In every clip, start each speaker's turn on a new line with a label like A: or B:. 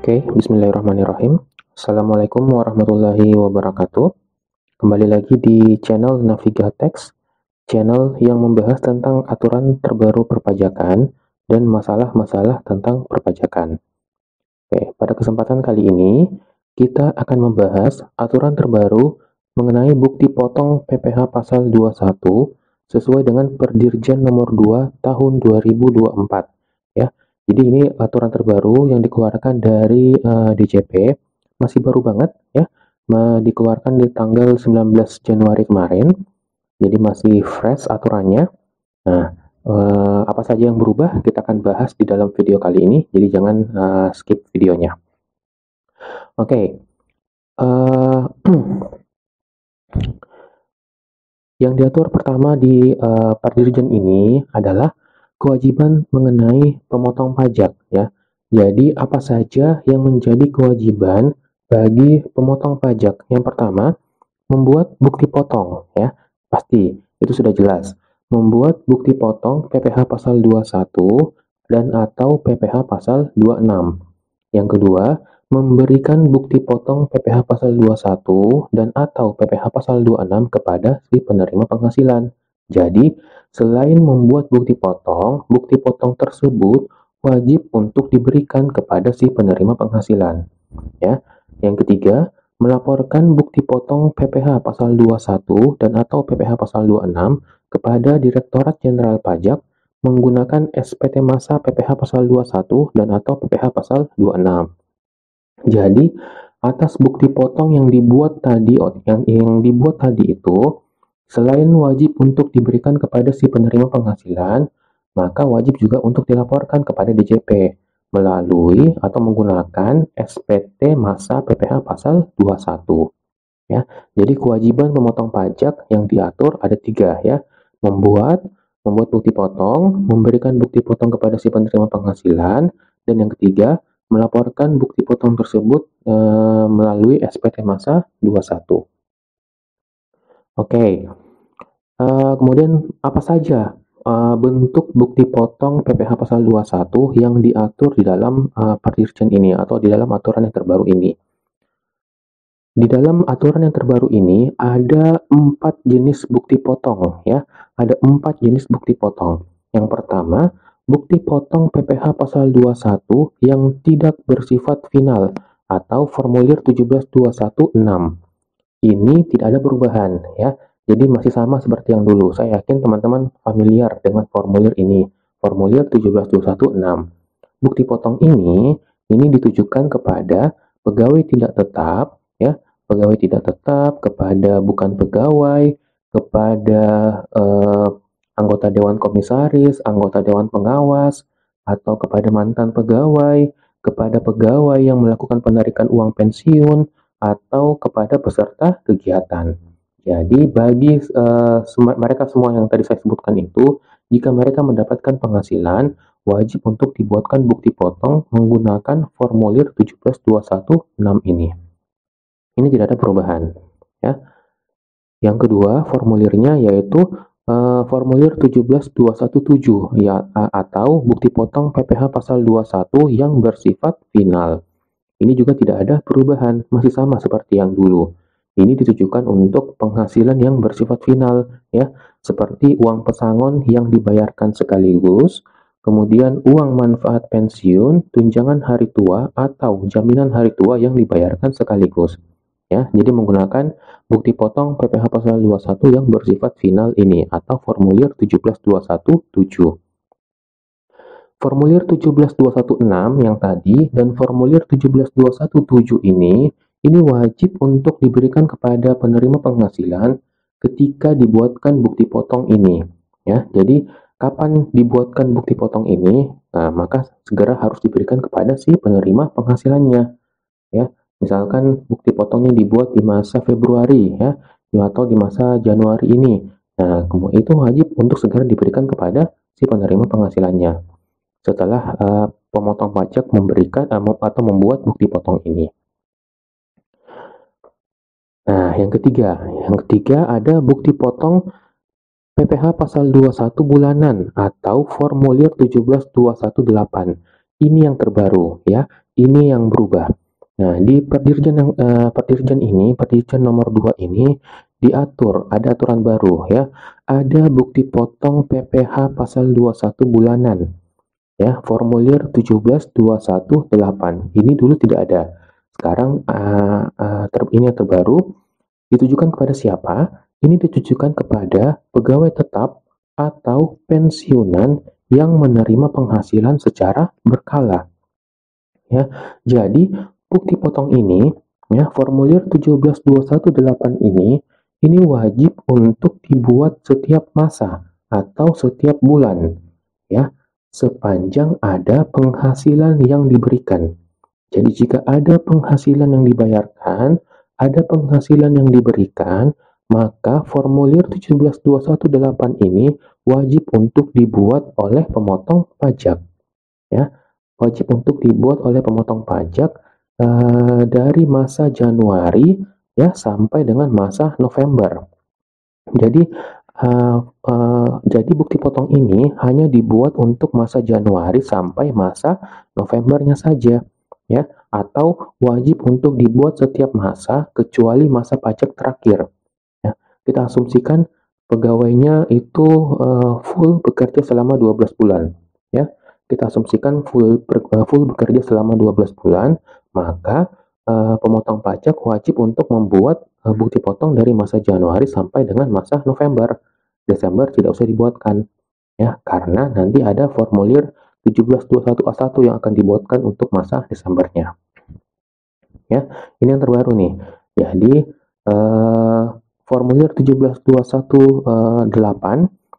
A: Oke, bismillahirrahmanirrahim. Assalamualaikum warahmatullahi wabarakatuh. Kembali lagi di channel Navigatex, channel yang membahas tentang aturan terbaru perpajakan dan masalah-masalah tentang perpajakan. Oke, pada kesempatan kali ini, kita akan membahas aturan terbaru mengenai bukti potong PPh pasal 21 sesuai dengan Perdirjen nomor 2 tahun 2024 ya. Jadi ini aturan terbaru yang dikeluarkan dari DJP, masih baru banget ya. Dikeluarkan di tanggal 19 Januari kemarin. Jadi masih fresh aturannya. Nah, apa saja yang berubah kita akan bahas di dalam video kali ini. Jadi jangan skip videonya. Oke. Yang diatur pertama di Perdirjen ini adalah kewajiban mengenai pemotong pajak ya. Jadi apa saja yang menjadi kewajiban bagi pemotong pajak? Yang pertama, membuat bukti potong ya. Pasti itu sudah jelas. Membuat bukti potong PPh pasal 21 dan atau PPh pasal 26. Yang kedua, memberikan bukti potong PPh pasal 21 dan atau PPh pasal 26 kepada si penerima penghasilan. Jadi, selain membuat bukti potong tersebut wajib untuk diberikan kepada si penerima penghasilan. Ya. Yang ketiga, melaporkan bukti potong PPh pasal 21 dan atau PPh pasal 26 kepada Direktorat Jenderal Pajak menggunakan SPT Masa PPh pasal 21 dan atau PPh pasal 26. Jadi, atas bukti potong yang dibuat tadi itu, selain wajib untuk diberikan kepada si penerima penghasilan, maka wajib juga untuk dilaporkan kepada DJP melalui atau menggunakan SPT Masa PPh pasal 21. Ya, jadi kewajiban memotong pajak yang diatur ada 3 ya. Membuat bukti potong, memberikan bukti potong kepada si penerima penghasilan, dan yang ketiga, melaporkan bukti potong tersebut melalui SPT Masa 21. Oke, kemudian apa saja bentuk bukti potong PPh pasal 21 yang diatur di dalam Perdirjen ini atau di dalam aturan yang terbaru ini? Di dalam aturan yang terbaru ini ada 4 jenis bukti potong ya. Ada 4 jenis bukti potong. Yang pertama, bukti potong PPh pasal 21 yang tidak bersifat final atau formulir 17216. Ini tidak ada perubahan ya. Jadi masih sama seperti yang dulu. Saya yakin teman-teman familiar dengan formulir ini. Formulir 17216. Bukti potong ini ditujukan kepada pegawai tidak tetap ya, pegawai tidak tetap, kepada bukan pegawai, kepada anggota dewan komisaris, anggota dewan pengawas, atau kepada mantan pegawai, kepada pegawai yang melakukan penarikan uang pensiun, atau kepada peserta kegiatan. Jadi bagi mereka semua yang tadi saya sebutkan itu, jika mereka mendapatkan penghasilan, wajib untuk dibuatkan bukti potong menggunakan formulir 17216 ini. Ini tidak ada perubahan ya. Yang kedua, formulirnya yaitu formulir 17217 ya, atau bukti potong PPh pasal 21 yang bersifat final. Ini juga tidak ada perubahan, masih sama seperti yang dulu. Ini ditujukan untuk penghasilan yang bersifat final ya, seperti uang pesangon yang dibayarkan sekaligus, kemudian uang manfaat pensiun, tunjangan hari tua atau jaminan hari tua yang dibayarkan sekaligus. Ya, jadi menggunakan bukti potong PPh pasal 21 yang bersifat final ini atau formulir 17217. Formulir 17216 yang tadi dan formulir 17217 ini wajib untuk diberikan kepada penerima penghasilan ketika dibuatkan bukti potong ini ya. Jadi kapan dibuatkan bukti potong ini, maka segera harus diberikan kepada si penerima penghasilannya ya. Misalkan bukti potongnya dibuat di masa Februari ya, atau di masa Januari ini. Nah, itu wajib untuk segera diberikan kepada si penerima penghasilannya setelah pemotong pajak memberikan atau membuat bukti potong ini. Nah, yang ketiga ada bukti potong PPh pasal 21 bulanan atau formulir 17218. Ini yang terbaru ya. ini yang berubah. Nah, di Perdirjen nomor 2 ini diatur, ada aturan baru ya. Ada bukti potong PPh pasal 21 bulanan ya, formulir 17.218. Ini dulu tidak ada. Sekarang ini yang terbaru ditujukan kepada siapa? Ini ditujukan kepada pegawai tetap atau pensiunan yang menerima penghasilan secara berkala. Ya, jadi bukti potong ini, ya, formulir 17.218 ini wajib untuk dibuat setiap masa atau setiap bulan, ya, sepanjang ada penghasilan yang diberikan. Jadi jika ada penghasilan yang dibayarkan, ada penghasilan yang diberikan, maka formulir 17.218 ini wajib untuk dibuat oleh pemotong pajak, ya. Wajib untuk dibuat oleh pemotong pajak dari masa Januari ya sampai dengan masa November. Jadi jadi bukti potong ini hanya dibuat untuk masa Januari sampai masa Novembernya saja ya, atau wajib untuk dibuat setiap masa kecuali masa pajak terakhir ya. Kita asumsikan pegawainya itu full bekerja selama 12 bulan ya. Kita asumsikan full bekerja selama 12 bulan, maka pemotong pajak wajib untuk membuat bukti potong dari masa Januari sampai dengan masa November. Desember tidak usah dibuatkan ya, karena nanti ada formulir 1721A1 yang akan dibuatkan untuk masa Desembernya. Ya, ini yang terbaru nih. Jadi formulir 17.218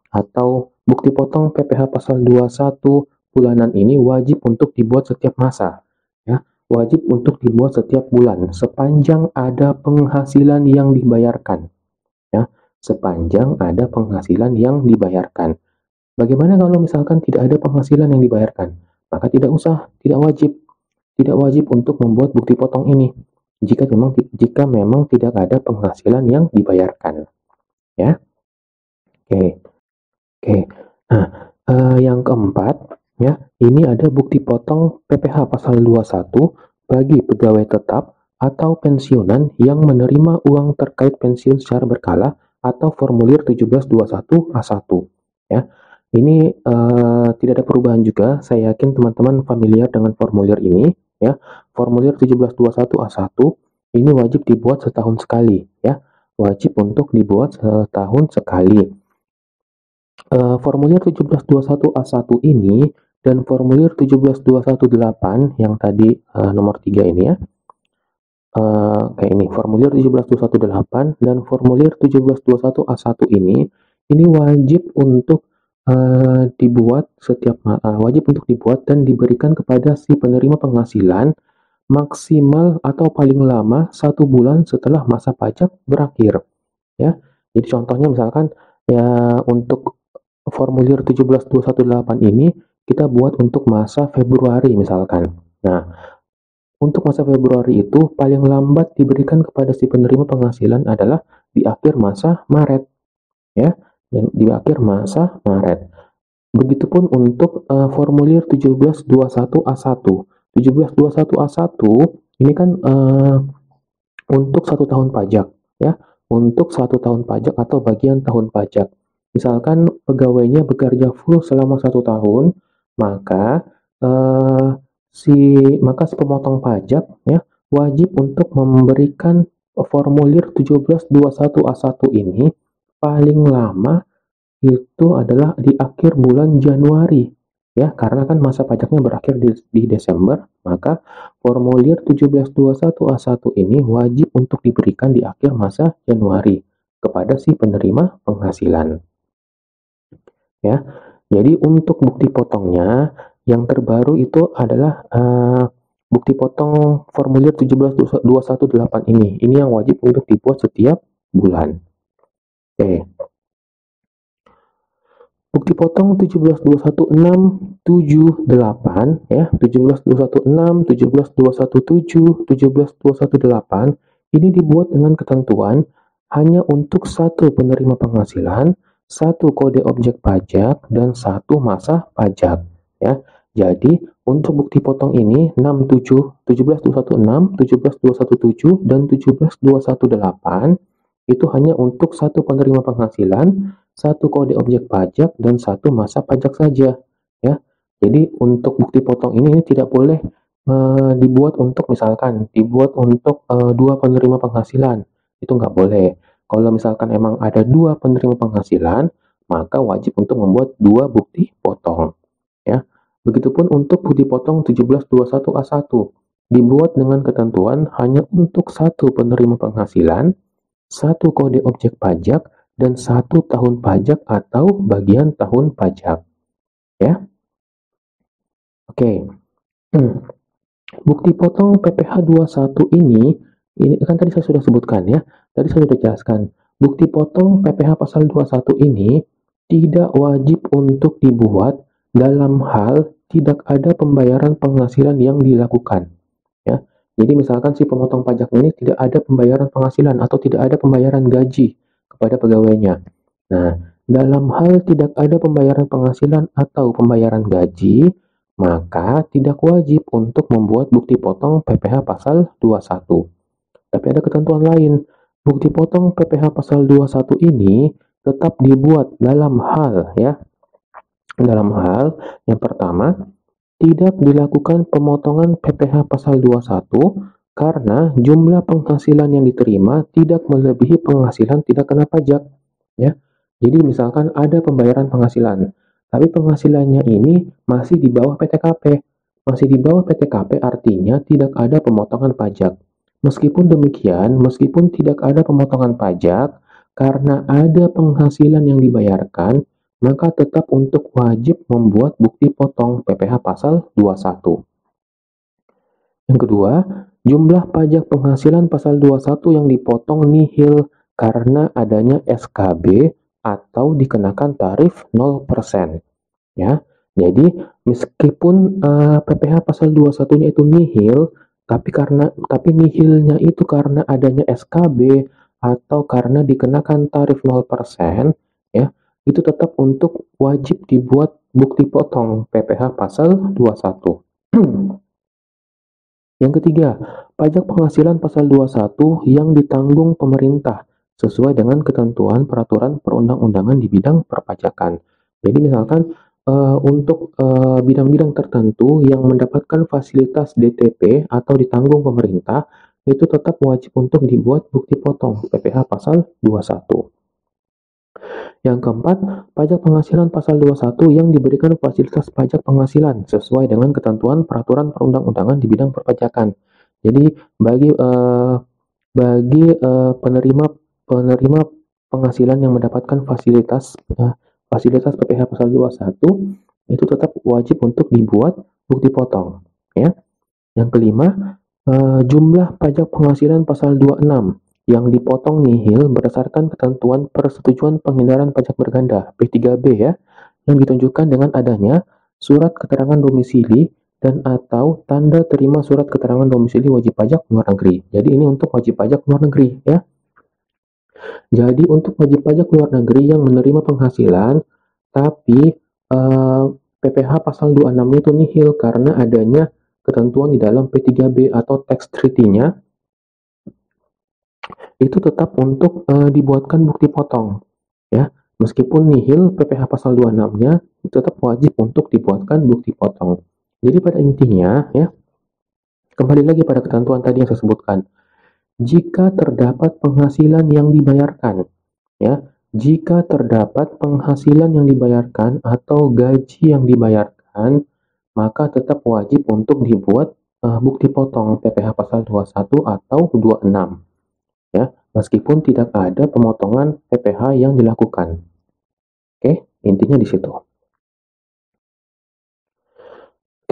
A: atau bukti potong PPh pasal 21 bulanan ini wajib untuk dibuat setiap masa ya, wajib untuk dibuat setiap bulan sepanjang ada penghasilan yang dibayarkan ya, sepanjang ada penghasilan yang dibayarkan. Bagaimana kalau misalkan tidak ada penghasilan yang dibayarkan? Maka tidak wajib untuk membuat bukti potong ini jika memang tidak ada penghasilan yang dibayarkan ya. Oke. Nah, yang keempat ya, ini ada bukti potong PPh pasal 21 bagi pegawai tetap atau pensiunan yang menerima uang terkait pensiun secara berkala atau formulir 1721A1 ya. Ini tidak ada perubahan juga. Saya yakin teman-teman familiar dengan formulir ini ya. Formulir 1721A1 ini wajib dibuat setahun sekali ya. Wajib untuk dibuat setahun sekali. Formulir 1721A1 ini dan formulir 17.218 yang tadi nomor 3 ini ya. Kayak ini, formulir 17.218 dan formulir 17.21A1 ini wajib untuk wajib untuk dibuat dan diberikan kepada si penerima penghasilan maksimal atau paling lama 1 bulan setelah masa pajak berakhir ya. Jadi contohnya misalkan ya, untuk formulir 17.218 ini kita buat untuk masa Februari misalkan. Nah, untuk masa Februari itu paling lambat diberikan kepada si penerima penghasilan adalah di akhir masa Maret ya, di akhir masa Maret. Begitupun untuk formulir 17.21A1. 17.21A1 ini kan untuk 1 tahun pajak ya, untuk 1 tahun pajak atau bagian tahun pajak. Misalkan pegawainya bekerja full selama 1 tahun, maka si pemotong pajak ya wajib untuk memberikan formulir 17.21A1 ini paling lama itu adalah di akhir bulan Januari ya, karena kan masa pajaknya berakhir di Desember, maka formulir 17.21A1 ini wajib untuk diberikan di akhir masa Januari kepada si penerima penghasilan ya. Jadi untuk bukti potongnya yang terbaru itu adalah bukti potong formulir 17.218 ini yang wajib untuk dibuat setiap bulan. Oke. Bukti potong 17.21678 ya, 17.216, 17.217, 17.218 ini dibuat dengan ketentuan hanya untuk 1 penerima penghasilan, 1 kode objek pajak, dan 1 masa pajak ya. Jadi Untuk bukti potong ini 17.216, 17.217, dan 17.218 itu hanya untuk satu penerima penghasilan, satu kode objek pajak, dan satu masa pajak saja. Ya, jadi untuk bukti potong ini tidak boleh dibuat untuk misalkan dibuat untuk dua penerima penghasilan, itu nggak boleh. Kalau misalkan emang ada dua penerima penghasilan, maka wajib untuk membuat dua bukti potong. Ya, begitupun untuk bukti potong 1721A1 dibuat dengan ketentuan hanya untuk satu penerima penghasilan, satu kode objek pajak, dan satu tahun pajak atau bagian tahun pajak. Ya, oke. Bukti potong PPh 21 ini kan tadi saya sudah sebutkan ya. Tadi saya sudah jelaskan. Bukti potong PPh pasal 21 ini tidak wajib untuk dibuat dalam hal tidak ada pembayaran penghasilan yang dilakukan. Ya. Jadi misalkan si pemotong pajak ini tidak ada pembayaran penghasilan atau tidak ada pembayaran gaji kepada pegawainya. Nah, dalam hal tidak ada pembayaran penghasilan atau pembayaran gaji, maka tidak wajib untuk membuat bukti potong PPh pasal 21. Tapi ada ketentuan lain. Bukti potong PPh pasal 21 ini tetap dibuat dalam hal yang pertama, tidak dilakukan pemotongan PPh pasal 21 karena jumlah penghasilan yang diterima tidak melebihi penghasilan tidak kena pajak. Ya. Jadi misalkan ada pembayaran penghasilan, tapi penghasilannya ini masih di bawah PTKP. Masih di bawah PTKP artinya tidak ada pemotongan pajak. Meskipun demikian, meskipun tidak ada pemotongan pajak, karena ada penghasilan yang dibayarkan, maka tetap untuk wajib membuat bukti potong PPh pasal 21. Yang kedua, jumlah pajak penghasilan pasal 21 yang dipotong nihil karena adanya SKB atau dikenakan tarif 0%. Ya. Jadi meskipun PPh pasal 21-nya itu nihil, tapi nihilnya itu karena adanya SKB atau karena dikenakan tarif 0%, ya, itu tetap untuk wajib dibuat bukti potong PPh pasal 21. Yang ketiga, pajak penghasilan pasal 21 yang ditanggung pemerintah sesuai dengan ketentuan peraturan perundang-undangan di bidang perpajakan. Jadi misalkan untuk bidang-bidang tertentu yang mendapatkan fasilitas DTP atau ditanggung pemerintah, itu tetap wajib untuk dibuat bukti potong PPh pasal 21. Yang keempat, pajak penghasilan pasal 21 yang diberikan fasilitas pajak penghasilan sesuai dengan ketentuan peraturan perundang-undangan di bidang perpajakan. Jadi bagi penerima penghasilan yang mendapatkan fasilitas PPh pasal 21 itu tetap wajib untuk dibuat bukti potong, ya. Yang kelima, jumlah pajak penghasilan pasal 26 yang dipotong nihil berdasarkan ketentuan persetujuan penghindaran pajak berganda P3B ya, yang ditunjukkan dengan adanya surat keterangan domisili dan atau tanda terima surat keterangan domisili wajib pajak luar negeri. Jadi ini untuk wajib pajak luar negeri ya. Jadi untuk wajib pajak luar negeri yang menerima penghasilan tapi PPh pasal 26 itu nihil karena adanya ketentuan di dalam P3B atau tax treaty-nya, itu tetap untuk dibuatkan bukti potong ya. Meskipun nihil PPh pasal 26-nya tetap wajib untuk dibuatkan bukti potong. Jadi pada intinya ya, kembali lagi pada ketentuan tadi yang saya sebutkan. Jika terdapat penghasilan yang dibayarkan ya, jika terdapat penghasilan yang dibayarkan atau gaji yang dibayarkan, maka tetap wajib untuk dibuat bukti potong PPh pasal 21 atau 26 ya, meskipun tidak ada pemotongan PPh yang dilakukan. Oke, intinya di situ.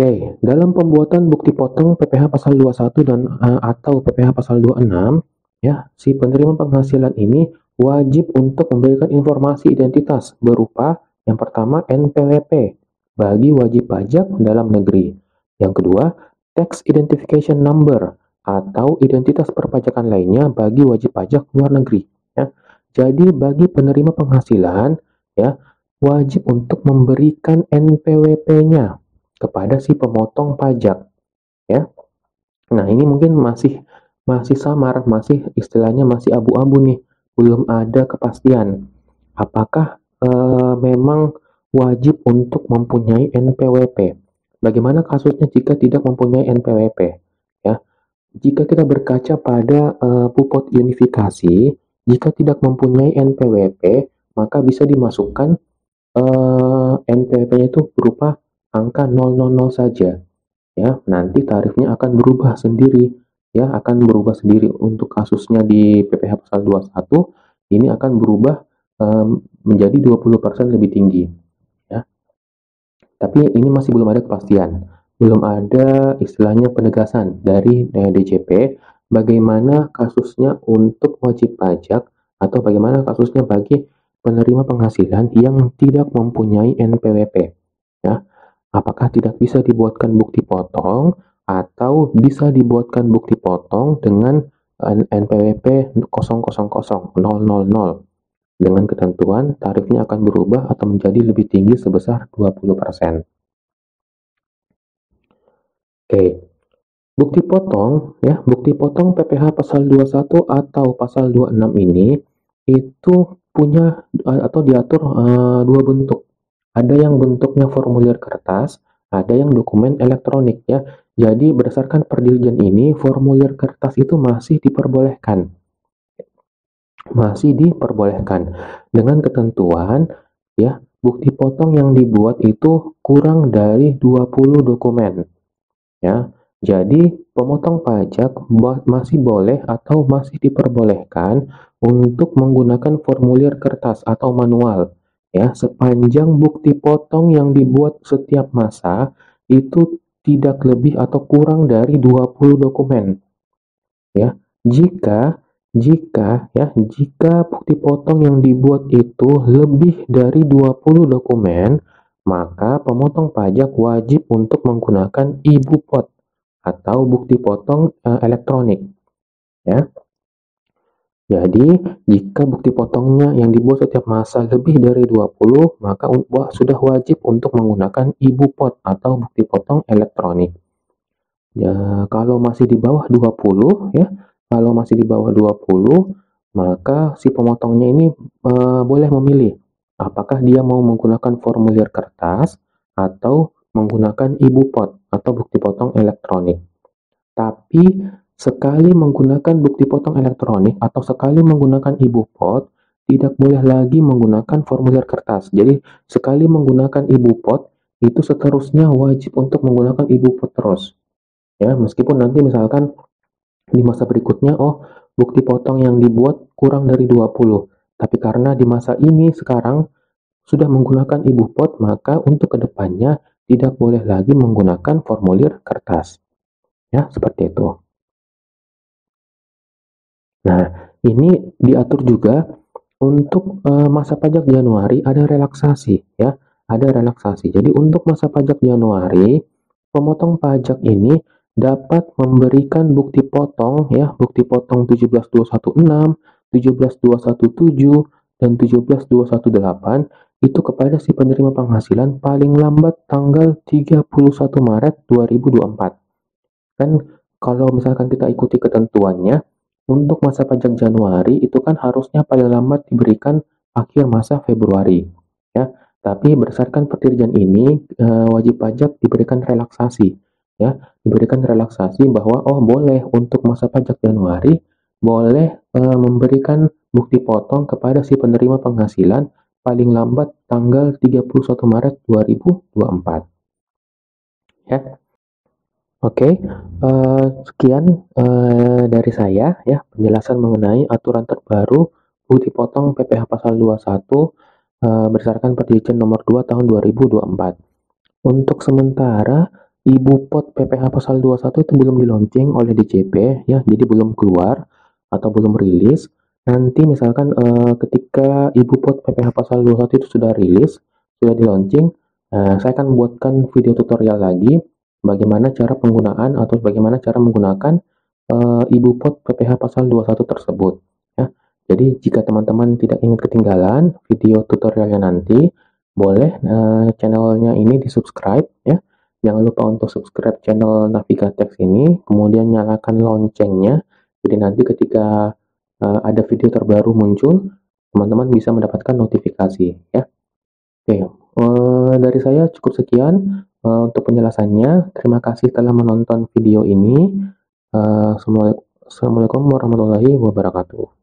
A: Oke, dalam pembuatan bukti potong PPh pasal 21 dan atau PPh pasal 26 ya, si penerima penghasilan ini wajib untuk memberikan informasi identitas berupa yang pertama NPWP bagi wajib pajak dalam negeri. Yang kedua, Tax Identification Number atau identitas perpajakan lainnya bagi wajib pajak luar negeri ya. Jadi bagi penerima penghasilan ya, wajib untuk memberikan NPWP-nya kepada si pemotong pajak, ya. Nah, ini mungkin masih masih samar, masih istilahnya masih abu-abu nih, belum ada kepastian. Apakah memang wajib untuk mempunyai NPWP? Bagaimana kasusnya jika tidak mempunyai NPWP? Ya, jika kita berkaca pada pupot unifikasi, jika tidak mempunyai NPWP, maka bisa dimasukkan NPWP-nya itu berupa angka 000 saja. Ya, nanti tarifnya akan berubah sendiri, ya, akan berubah sendiri. Untuk kasusnya di PPh pasal 21 ini akan berubah menjadi 20% lebih tinggi, ya. Tapi ini masih belum ada kepastian, belum ada istilahnya penegasan dari DJP bagaimana kasusnya untuk wajib pajak atau bagaimana kasusnya bagi penerima penghasilan yang tidak mempunyai NPWP, ya. Apakah tidak bisa dibuatkan bukti potong atau bisa dibuatkan bukti potong dengan NPWP 000 dengan ketentuan tarifnya akan berubah atau menjadi lebih tinggi sebesar 20%. Oke, bukti potong ya, bukti potong PPh pasal 21 atau pasal 26 ini itu punya atau diatur dua bentuk. Ada yang bentuknya formulir kertas, ada yang dokumen elektronik ya. Jadi berdasarkan perdirjen ini, formulir kertas itu masih diperbolehkan. Masih diperbolehkan dengan ketentuan ya, bukti potong yang dibuat itu kurang dari 20 dokumen ya. Jadi pemotong pajak masih boleh atau masih diperbolehkan untuk menggunakan formulir kertas atau manual ya, sepanjang bukti potong yang dibuat setiap masa itu tidak lebih atau kurang dari 20 dokumen ya. Jika bukti potong yang dibuat itu lebih dari 20 dokumen, maka pemotong pajak wajib untuk menggunakan e-bupot atau bukti potong elektronik ya. Jadi, jika bukti potongnya yang dibuat setiap masa lebih dari 20, maka sudah wajib untuk menggunakan e-bupot atau bukti potong elektronik. Ya, kalau masih di bawah 20 ya, kalau masih di bawah 20, maka si pemotongnya ini boleh memilih apakah dia mau menggunakan formulir kertas atau menggunakan e-bupot atau bukti potong elektronik. Tapi sekali menggunakan bukti potong elektronik atau sekali menggunakan e-bupot, tidak boleh lagi menggunakan formulir kertas. Jadi sekali menggunakan e-bupot, itu seterusnya wajib untuk menggunakan e-bupot terus. Ya, meskipun nanti misalkan di masa berikutnya, oh bukti potong yang dibuat kurang dari 20. Tapi karena di masa ini sekarang sudah menggunakan e-bupot, maka untuk kedepannya tidak boleh lagi menggunakan formulir kertas. Ya, seperti itu. Nah, ini diatur juga untuk masa pajak Januari ada relaksasi ya, ada relaksasi. Jadi untuk masa pajak Januari, pemotong pajak ini dapat memberikan bukti potong ya, bukti potong 17.216, 17.217 dan 17.218 itu kepada si penerima penghasilan paling lambat tanggal 31 Maret 2024. Kan kalau misalkan kita ikuti ketentuannya, untuk masa pajak Januari itu kan harusnya paling lambat diberikan akhir masa Februari, ya. Tapi berdasarkan perdirjen ini wajib pajak diberikan relaksasi, ya, diberikan relaksasi bahwa oh boleh untuk masa pajak Januari boleh memberikan bukti potong kepada si penerima penghasilan paling lambat tanggal 31 Maret 2024, ya. Oke, sekian dari saya ya, penjelasan mengenai aturan terbaru bukti potong PPh pasal 21 berdasarkan Perdirjen nomor 2 tahun 2024. Untuk sementara e-bupot PPh pasal 21 itu belum di-launching oleh DJP ya, jadi belum keluar atau belum rilis. Nanti misalkan ketika e-bupot PPh pasal 21 itu sudah rilis, sudah di-launching, saya akan buatkan video tutorial lagi bagaimana cara penggunaan atau bagaimana cara menggunakan e-bupot PPh pasal 21 tersebut ya. Jadi jika teman-teman tidak ingin ketinggalan video tutorialnya nanti, boleh channelnya ini di subscribe ya, Jangan lupa untuk subscribe channel Navigatex ini, kemudian nyalakan loncengnya. Jadi nanti ketika ada video terbaru muncul, teman-teman bisa mendapatkan notifikasi ya. Oke, dari saya cukup sekian untuk penjelasannya. Terima kasih telah menonton video ini. Assalamualaikum warahmatullahi wabarakatuh.